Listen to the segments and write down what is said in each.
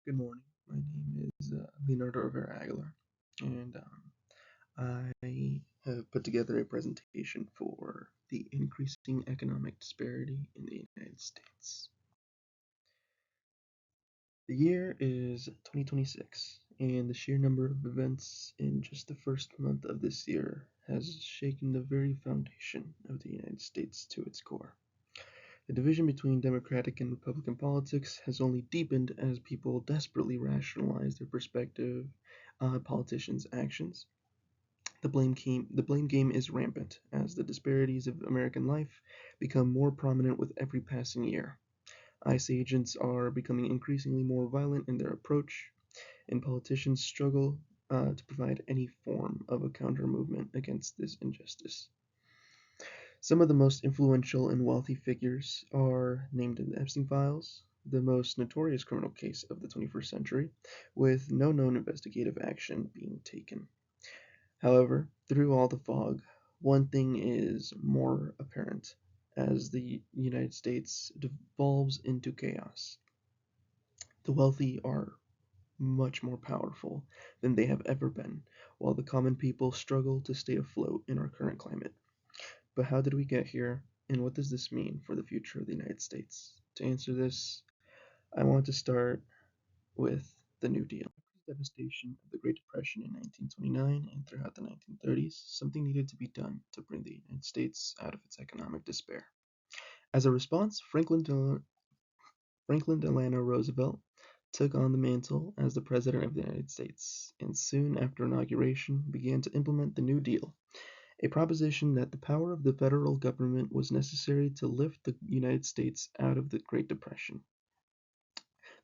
Good morning. My name is Leonardo Rivera Aguilar, and I have put together a presentation for the increasing economic disparity in the United States. The year is 2026, and the sheer number of events in just the first month of this year has shaken the very foundation of the United States to its core. The division between Democratic and Republican politics has only deepened as people desperately rationalize their perspective on politicians' actions. The blame game is rampant as the disparities of American life become more prominent with every passing year. ICE agents are becoming increasingly more violent in their approach, and politicians struggle to provide any form of a counter movement against this injustice. Some of the most influential and wealthy figures are named in the Epstein files, the most notorious criminal case of the 21st century, with no known investigative action being taken. However, through all the fog, one thing is more apparent as the United States devolves into chaos. The wealthy are much more powerful than they have ever been, while the common people struggle to stay afloat in our current climate. But how did we get here, and what does this mean for the future of the United States? To answer this, I want to start with the New Deal. After the devastation of the Great Depression in 1929 and throughout the 1930s, something needed to be done to bring the United States out of its economic despair. As a response, Franklin Delano Roosevelt took on the mantle as the President of the United States, and soon after inauguration began to implement the New Deal, a proposition that the power of the federal government was necessary to lift the United States out of the Great Depression.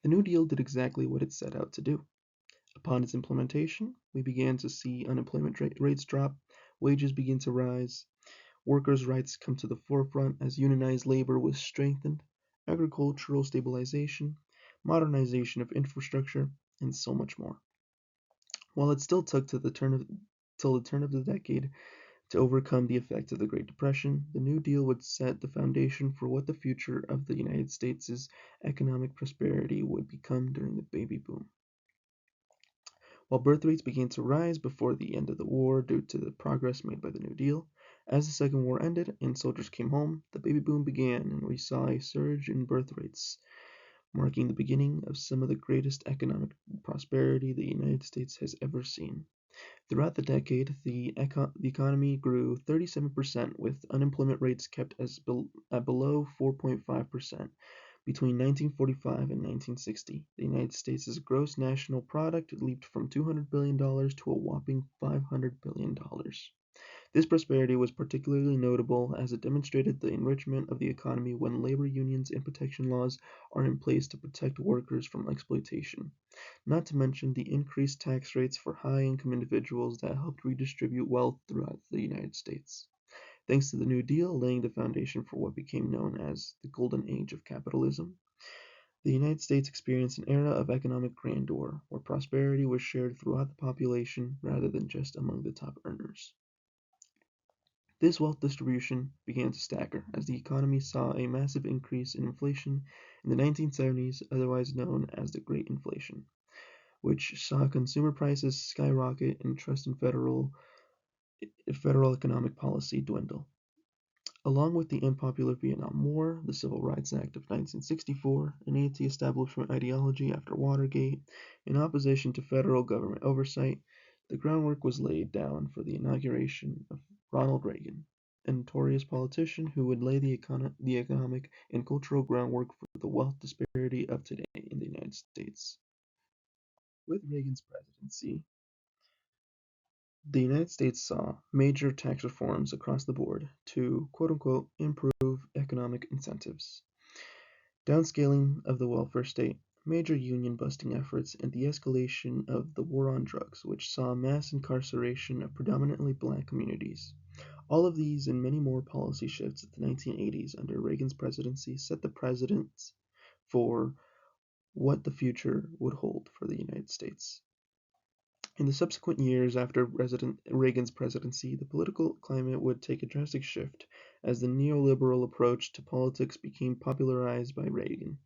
The New Deal did exactly what it set out to do. Upon its implementation, we began to see unemployment rates drop, wages begin to rise, workers' rights come to the forefront as unionized labor was strengthened, agricultural stabilization, modernization of infrastructure, and so much more. While it still took till the turn of the decade to overcome the effects of the Great Depression, the New Deal would set the foundation for what the future of the United States' economic prosperity would become during the baby boom. While birth rates began to rise before the end of the war due to the progress made by the New Deal, as the Second War ended and soldiers came home, the baby boom began and we saw a surge in birth rates, marking the beginning of some of the greatest economic prosperity the United States has ever seen. Throughout the decade, the economy grew 37%, with unemployment rates kept at below 4.5%. Between 1945 and 1960, the United States' gross national product leaped from $200 billion to a whopping $500 billion. This prosperity was particularly notable as it demonstrated the enrichment of the economy when labor unions and protection laws are in place to protect workers from exploitation, not to mention the increased tax rates for high-income individuals that helped redistribute wealth throughout the United States. Thanks to the New Deal laying the foundation for what became known as the Golden Age of capitalism, the United States experienced an era of economic grandeur, where prosperity was shared throughout the population rather than just among the top earners. This wealth distribution began to stagger as the economy saw a massive increase in inflation in the 1970s, otherwise known as the Great Inflation, which saw consumer prices skyrocket and trust in federal economic policy dwindle. Along with the unpopular Vietnam War, the Civil Rights Act of 1964, an anti-establishment ideology after Watergate, in opposition to federal government oversight, the groundwork was laid down for the inauguration of Ronald Reagan, a notorious politician who would lay the economic and cultural groundwork for the wealth disparity of today in the United States. With Reagan's presidency, the United States saw major tax reforms across the board to "improve economic incentives," downscaling of the welfare state, major union-busting efforts, and the escalation of the war on drugs, which saw mass incarceration of predominantly black communities. All of these and many more policy shifts in the 1980s under Reagan's presidency set the precedent for what the future would hold for the United States. In the subsequent years after President Reagan's presidency, the political climate would take a drastic shift as the neoliberal approach to politics became popularized by Reagan.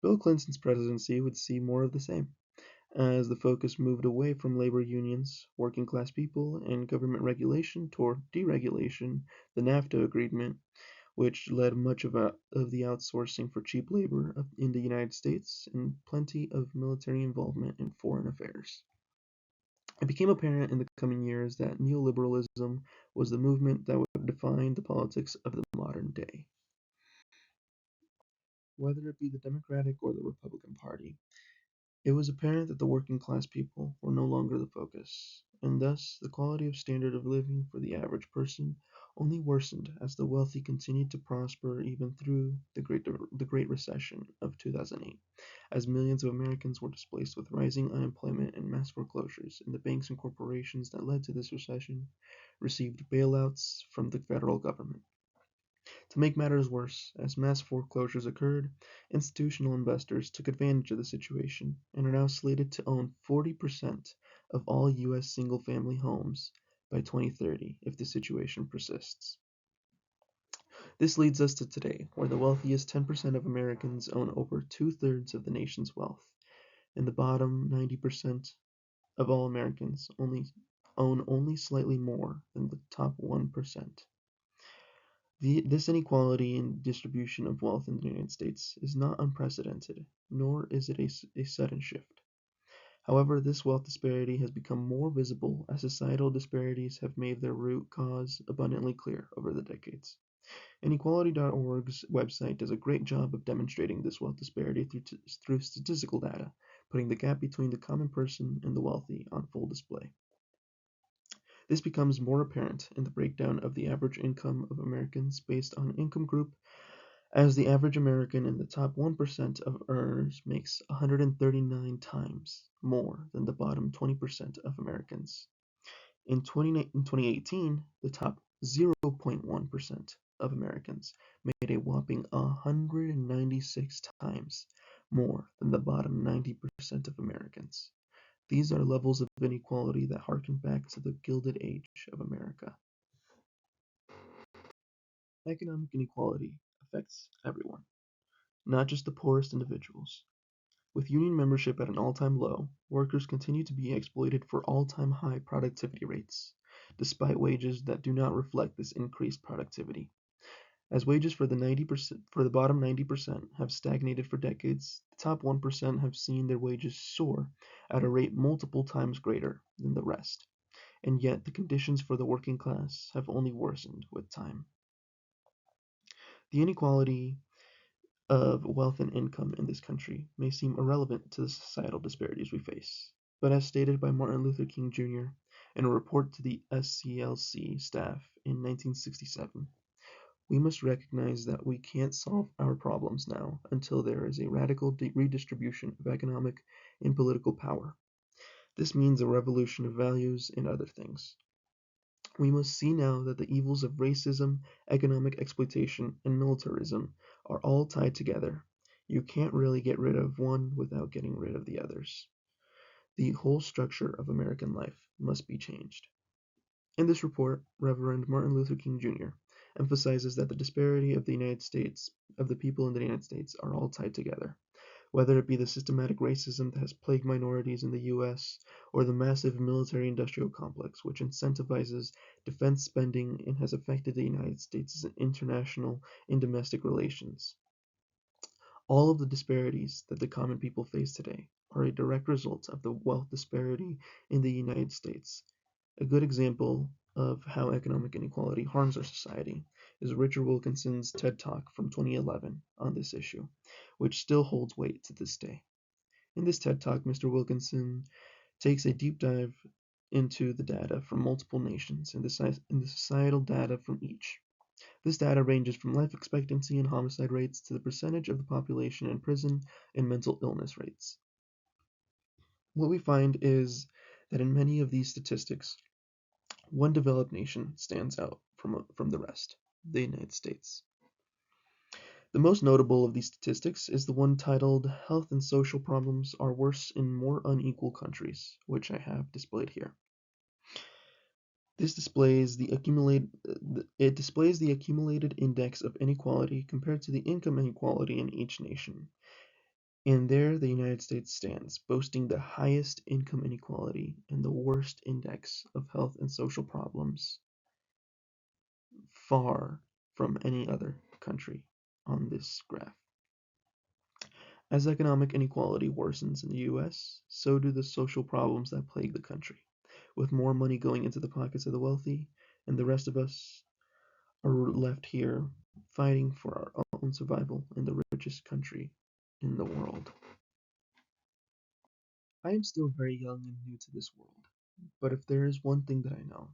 Bill Clinton's presidency would see more of the same, as the focus moved away from labor unions, working class people, and government regulation toward deregulation, the NAFTA agreement, which led much of the outsourcing for cheap labor in the United States and plenty of military involvement in foreign affairs. It became apparent in the coming years that neoliberalism was the movement that would define the politics of the modern day. Whether it be the Democratic or the Republican Party, it was apparent that the working class people were no longer the focus, and thus the quality of standard of living for the average person only worsened as the wealthy continued to prosper even through the Great Recession of 2008, as millions of Americans were displaced with rising unemployment and mass foreclosures, and the banks and corporations that led to this recession received bailouts from the federal government. To make matters worse, as mass foreclosures occurred, institutional investors took advantage of the situation and are now slated to own 40% of all U.S. single-family homes by 2030 if the situation persists. This leads us to today, where the wealthiest 10% of Americans own over two-thirds of the nation's wealth, and the bottom 90% of all Americans own only slightly more than the top 1%. This inequality in distribution of wealth in the United States is not unprecedented, nor is it a sudden shift. However, this wealth disparity has become more visible as societal disparities have made their root cause abundantly clear over the decades. Inequality.org's website does a great job of demonstrating this wealth disparity through statistical data, putting the gap between the common person and the wealthy on full display. This becomes more apparent in the breakdown of the average income of Americans based on income group, as the average American in the top 1% of earners makes 139 times more than the bottom 20% of Americans. In 2018, the top 0.1% of Americans made a whopping 196 times more than the bottom 90% of Americans. These are levels of inequality that harken back to the Gilded Age of America. Economic inequality affects everyone, not just the poorest individuals. With union membership at an all-time low, workers continue to be exploited for all-time high productivity rates, despite wages that do not reflect this increased productivity. As wages for the bottom 90% have stagnated for decades, the top 1% have seen their wages soar at a rate multiple times greater than the rest. And yet the conditions for the working class have only worsened with time. The inequality of wealth and income in this country may seem irrelevant to the societal disparities we face, but as stated by Martin Luther King Jr. in a report to the SCLC staff in 1967, we must recognize that we can't solve our problems now until there is a radical redistribution of economic and political power. This means a revolution of values and other things. We must see now that the evils of racism, economic exploitation, and militarism are all tied together. You can't really get rid of one without getting rid of the others. The whole structure of American life must be changed. In this report, Reverend Martin Luther King Jr. emphasizes that the disparity of the people in the United States are all tied together, whether it be the systematic racism that has plagued minorities in the U.S. or the massive military-industrial complex which incentivizes defense spending and has affected the United States' international and domestic relations. All of the disparities that the common people face today are a direct result of the wealth disparity in the United States. A good example of how economic inequality harms our society is Richard Wilkinson's TED Talk from 2011 on this issue, which still holds weight to this day. In this TED Talk, Mr. Wilkinson takes a deep dive into the data from multiple nations and the societal data from each. This data ranges from life expectancy and homicide rates to the percentage of the population in prison and mental illness rates. What we find is that in many of these statistics, one developed nation stands out from the rest, the United States. The most notable of these statistics is the one titled Health and Social Problems Are Worse in More Unequal Countries, which I have displayed here. This displays the accumulated index of inequality compared to the income inequality in each nation. And there the United States stands, boasting the highest income inequality and the worst index of health and social problems, far from any other country on this graph. As economic inequality worsens in the US, so do the social problems that plague the country, with more money going into the pockets of the wealthy, and the rest of us are left here fighting for our own survival in the richest country in the world. I am still very young and new to this world, but if there is one thing that I know,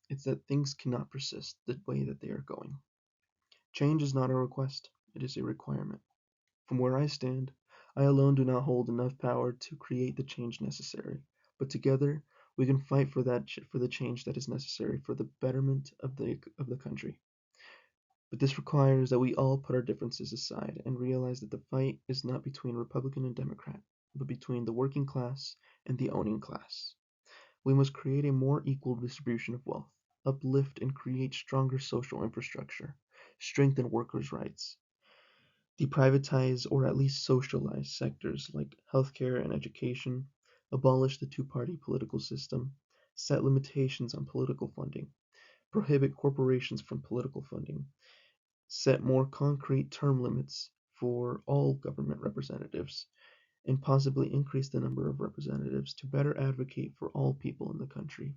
it's that things cannot persist the way that they are going. Change is not a request, it is a requirement. From where I stand, I alone do not hold enough power to create the change necessary, but together we can fight for for the change that is necessary for the betterment of the country. But this requires that we all put our differences aside and realize that the fight is not between Republican and Democrat, but between the working class and the owning class. We must create a more equal distribution of wealth, uplift and create stronger social infrastructure, strengthen workers' rights, deprivatize or at least socialize sectors like healthcare and education, abolish the two-party political system, set limitations on political funding, prohibit corporations from political funding, set more concrete term limits for all government representatives, and possibly increase the number of representatives to better advocate for all people in the country.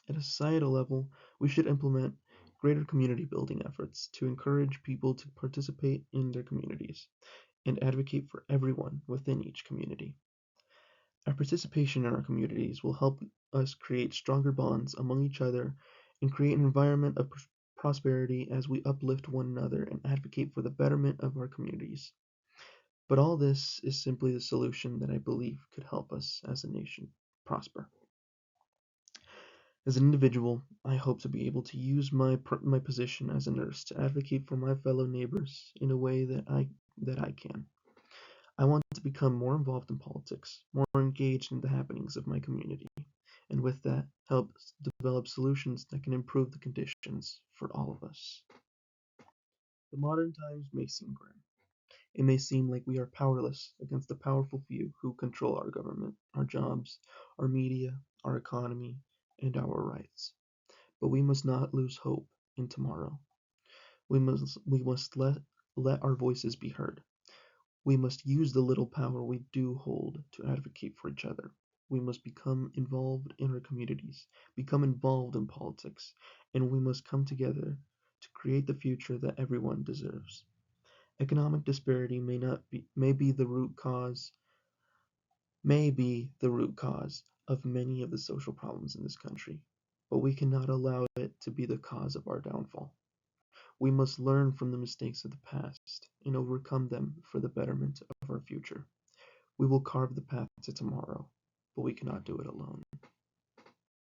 At a societal level, we should implement greater community building efforts to encourage people to participate in their communities and advocate for everyone within each community. Our participation in our communities will help us create stronger bonds among each other and create an environment of prosperity as we uplift one another and advocate for the betterment of our communities. But all this is simply the solution that I believe could help us as a nation prosper. As an individual, I hope to be able to use my position as a nurse to advocate for my fellow neighbors in a way that I can. I want to become more involved in politics, more engaged in the happenings of my community, and with that, help develop solutions that can improve the conditions for all of us. The modern times may seem grim. It may seem like we are powerless against the powerful few who control our government, our jobs, our media, our economy, and our rights. But we must not lose hope in tomorrow. We must let our voices be heard. We must use the little power we do hold to advocate for each other. We must become involved in our communities, become involved in politics, and we must come together to create the future that everyone deserves. Economic disparity may be the root cause of many of the social problems in this country, but we cannot allow it to be the cause of our downfall. We must learn from the mistakes of the past and overcome them for the betterment of our future. We will carve the path to tomorrow, but we cannot do it alone.